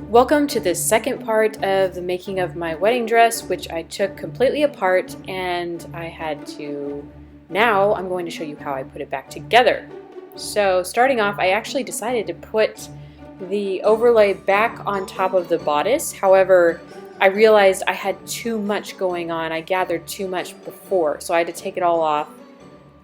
Welcome to the second part of the making of my wedding dress, which I took completely apart and now I'm going to show you how I put it back together. So starting off, I actually decided to put the overlay back on top of the bodice. However, I realized I had too much going on. I gathered too much before, so I had to take it all off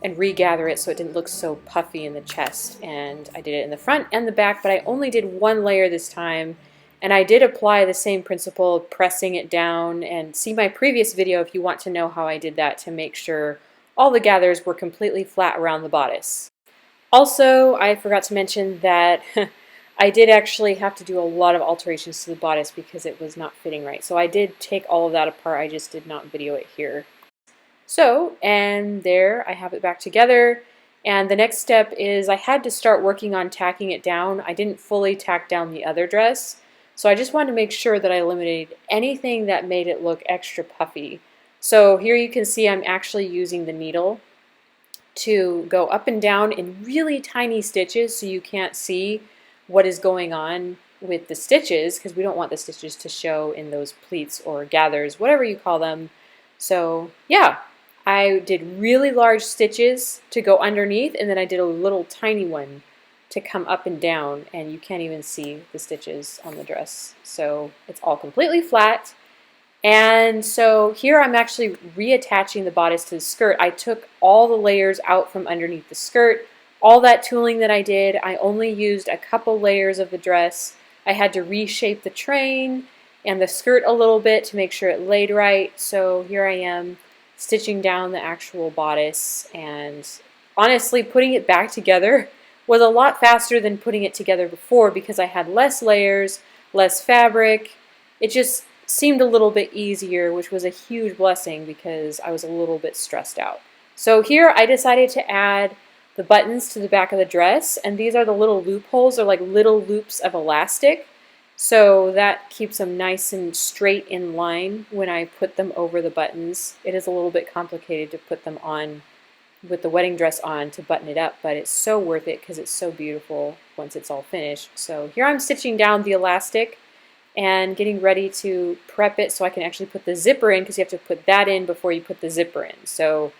and regather it so it didn't look so puffy in the chest. And I did it in the front and the back, but I only did one layer this time. And I did apply the same principle of pressing it down, and see my previous video if you want to know how I did that to make sure all the gathers were completely flat around the bodice. Also, I forgot to mention that I did actually have to do a lot of alterations to the bodice because it was not fitting right. So I did take all of that apart, I just did not video it here. So, and there I have it back together. And the next step is I had to start working on tacking it down. I didn't fully tack down the other dress. So I just wanted to make sure that I eliminated anything that made it look extra puffy. So here you can see I'm actually using the needle to go up and down in really tiny stitches so you can't see what is going on with the stitches, because we don't want the stitches to show in those pleats or gathers, whatever you call them. So yeah, I did really large stitches to go underneath, and then I did a little tiny one to come up and down, and you can't even see the stitches on the dress. So it's all completely flat. And so here I'm actually reattaching the bodice to the skirt. I took all the layers out from underneath the skirt. All that tooling that I did, I only used a couple layers of the dress. I had to reshape the train and the skirt a little bit to make sure it laid right. So here I am stitching down the actual bodice, and honestly putting it back together was a lot faster than putting it together before because I had less layers, less fabric. It just seemed a little bit easier, which was a huge blessing because I was a little bit stressed out. So here I decided to add the buttons to the back of the dress, and these are the little loopholes. They're like little loops of elastic. So that keeps them nice and straight in line when I put them over the buttons. It is a little bit complicated to put them on with the wedding dress on to button it up, but it's so worth it because it's so beautiful once it's all finished. So here I'm stitching down the elastic and getting ready to prep it so I can actually put the zipper in, because you have to put that in before you put the zipper in. So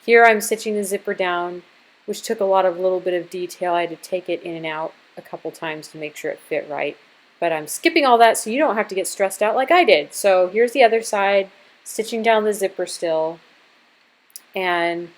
here I'm stitching the zipper down, which took a little bit of detail. I had to take it in and out a couple times to make sure it fit right. But I'm skipping all that so you don't have to get stressed out like I did. So here's the other side, stitching down the zipper still, and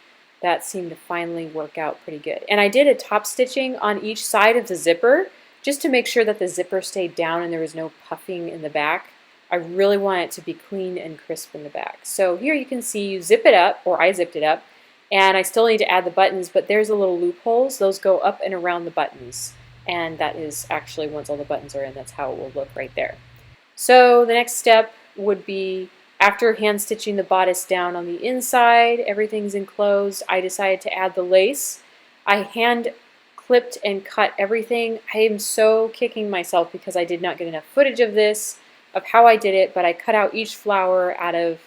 that seemed to finally work out pretty good. And I did a top stitching on each side of the zipper just to make sure that the zipper stayed down and there was no puffing in the back. I really want it to be clean and crisp in the back. So here you can see you zip it up, or I zipped it up, and I still need to add the buttons, but there's the little loopholes. Those go up and around the buttons. And that is actually, once all the buttons are in, that's how it will look right there. So the next step would be, after hand stitching the bodice down on the inside, everything's enclosed, I decided to add the lace. I hand clipped and cut everything. I am so kicking myself because I did not get enough footage of this, of how I did it, but I cut out each flower out of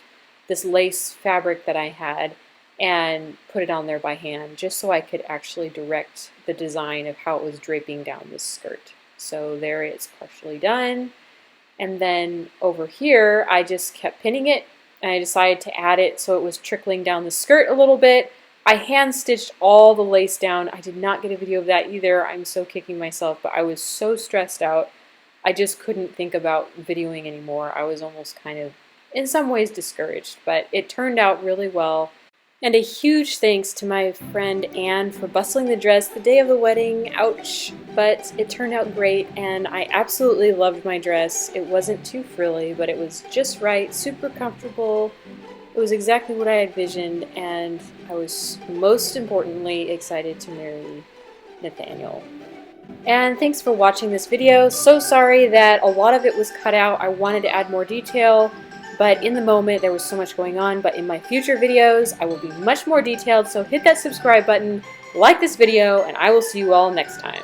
this lace fabric that I had and put it on there by hand, just so I could actually direct the design of how it was draping down this skirt. So there it's partially done. And then over here, I just kept pinning it, and I decided to add it so it was trickling down the skirt a little bit. I hand stitched all the lace down. I did not get a video of that either. I'm so kicking myself, but I was so stressed out. I just couldn't think about videoing anymore. I was almost kind of, in some ways, discouraged, but it turned out really well. And a huge thanks to my friend Anne for bustling the dress the day of the wedding. Ouch! But it turned out great, and I absolutely loved my dress. It wasn't too frilly, but it was just right, super comfortable. It was exactly what I envisioned, and I was most importantly excited to marry Nathaniel. And thanks for watching this video. So sorry that a lot of it was cut out. I wanted to add more detail, but in the moment there was so much going on. But in my future videos I will be much more detailed, so hit that subscribe button, like this video, and I will see you all next time.